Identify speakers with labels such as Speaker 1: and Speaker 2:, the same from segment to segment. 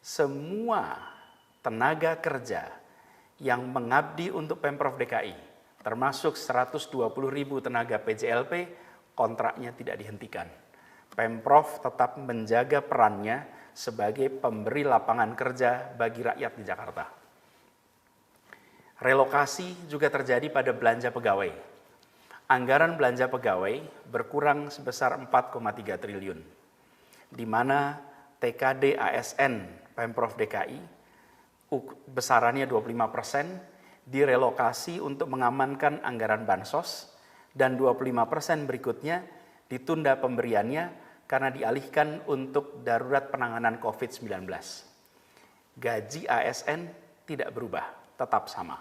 Speaker 1: semua tenaga kerja yang mengabdi untuk Pemprov DKI, termasuk 120.000 tenaga PJLP, kontraknya tidak dihentikan. Pemprov tetap menjaga perannya sebagai pemberi lapangan kerja bagi rakyat di Jakarta. Relokasi juga terjadi pada belanja pegawai. Anggaran belanja pegawai berkurang sebesar 4,3 triliun, di mana TKD ASN Pemprov DKI besarannya 25% direlokasi untuk mengamankan anggaran bansos, dan 25% berikutnya ditunda pemberiannya karena dialihkan untuk darurat penanganan COVID-19. Gaji ASN tidak berubah, tetap sama.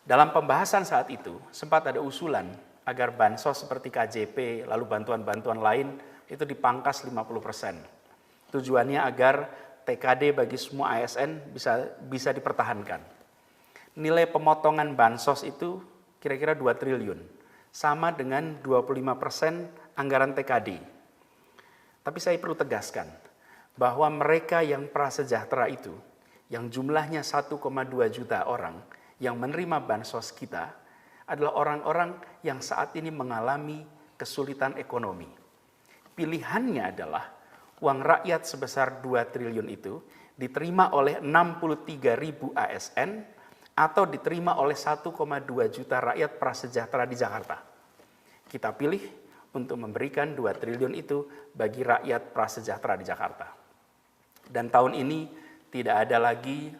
Speaker 1: Dalam pembahasan saat itu, sempat ada usulan agar bansos seperti KJP, lalu bantuan-bantuan lain itu dipangkas 50%. Tujuannya agar TKD bagi semua ASN bisa dipertahankan. Nilai pemotongan bansos itu kira-kira 2 triliun, sama dengan 25% anggaran TKD. Tapi saya perlu tegaskan bahwa mereka yang prasejahtera itu, yang jumlahnya 1,2 juta orang yang menerima bansos kita, adalah orang-orang yang saat ini mengalami kesulitan ekonomi. Pilihannya adalah uang rakyat sebesar 2 triliun itu diterima oleh 63.000 ASN atau diterima oleh 1,2 juta rakyat prasejahtera di Jakarta. Kita pilih untuk memberikan 2 triliun itu bagi rakyat prasejahtera di Jakarta. Dan tahun ini tidak ada lagi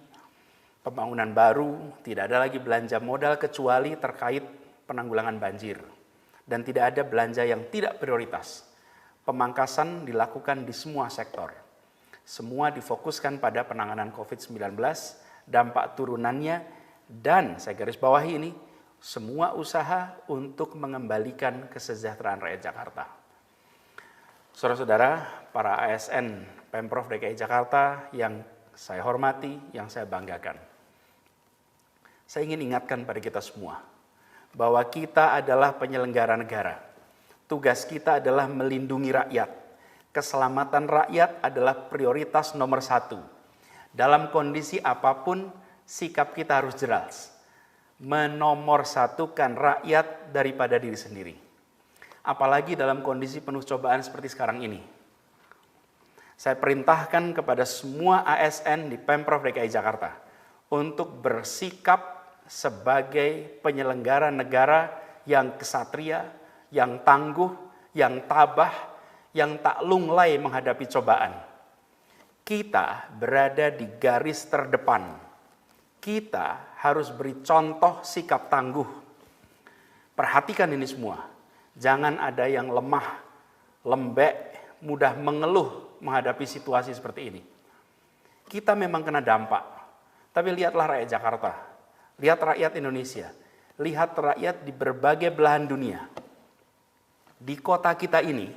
Speaker 1: pembangunan baru, tidak ada lagi belanja modal kecuali terkait penanggulangan banjir. Dan tidak ada belanja yang tidak prioritas. Pemangkasan dilakukan di semua sektor. Semua difokuskan pada penanganan COVID-19, dampak turunannya, dan saya garis bawahi ini, semua usaha untuk mengembalikan kesejahteraan rakyat Jakarta. Saudara-saudara, para ASN Pemprov DKI Jakarta yang saya hormati, yang saya banggakan. Saya ingin ingatkan pada kita semua, bahwa kita adalah penyelenggara negara. Tugas kita adalah melindungi rakyat. Keselamatan rakyat adalah prioritas nomor 1. Dalam kondisi apapun, sikap kita harus jelas. Menomorsatukan rakyat daripada diri sendiri. Apalagi dalam kondisi penuh cobaan seperti sekarang ini. Saya perintahkan kepada semua ASN di Pemprov DKI Jakarta untuk bersikap sebagai penyelenggara negara yang kesatria, yang tangguh, yang tabah, yang tak lunglai menghadapi cobaan. Kita berada di garis terdepan. Kita harus beri contoh sikap tangguh. Perhatikan ini semua. Jangan ada yang lemah, lembek, mudah mengeluh menghadapi situasi seperti ini. Kita memang kena dampak. Tapi lihatlah rakyat Jakarta. Lihat rakyat Indonesia. Lihat rakyat di berbagai belahan dunia. Di kota kita ini,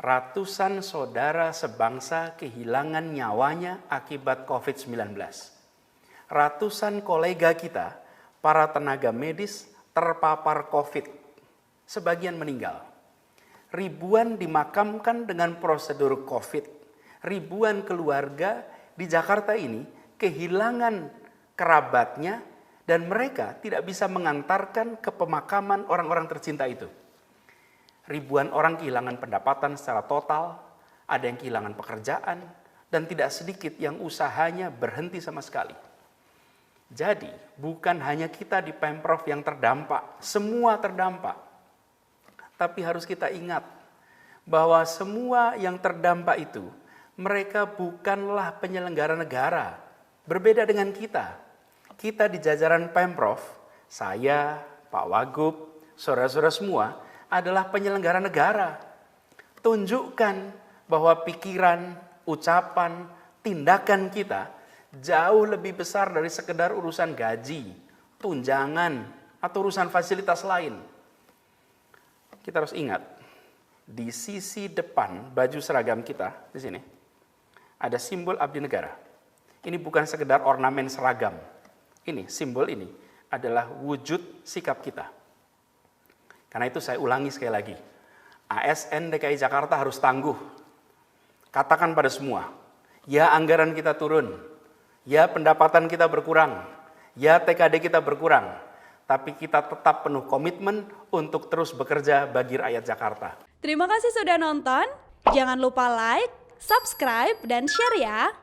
Speaker 1: ratusan saudara sebangsa kehilangan nyawanya akibat COVID-19. Ratusan kolega kita, para tenaga medis terpapar COVID. Sebagian meninggal. Ribuan dimakamkan dengan prosedur COVID. Ribuan keluarga di Jakarta ini kehilangan kerabatnya dan mereka tidak bisa mengantarkan ke pemakaman orang-orang tercinta itu. Ribuan orang kehilangan pendapatan secara total, ada yang kehilangan pekerjaan, dan tidak sedikit yang usahanya berhenti sama sekali. Jadi, bukan hanya kita di Pemprov yang terdampak, semua terdampak. Tapi harus kita ingat bahwa semua yang terdampak itu, mereka bukanlah penyelenggara negara. Berbeda dengan kita. Kita di jajaran Pemprov, saya, Pak Wagub, saudara-saudara semua, adalah penyelenggara negara. Tunjukkan bahwa pikiran, ucapan, tindakan kita jauh lebih besar dari sekedar urusan gaji, tunjangan, atau urusan fasilitas lain. Kita harus ingat, di sisi depan baju seragam kita, di sini, ada simbol abdi negara. Ini bukan sekedar ornamen seragam. Ini, simbol ini adalah wujud sikap kita. Karena itu saya ulangi sekali lagi, ASN DKI Jakarta harus tangguh. Katakan pada semua, Ya anggaran kita turun, ya pendapatan kita berkurang, ya TKD kita berkurang, tapi kita tetap penuh komitmen untuk terus bekerja bagi rakyat Jakarta.
Speaker 2: Terima kasih sudah nonton. Jangan lupa like, subscribe, dan share ya.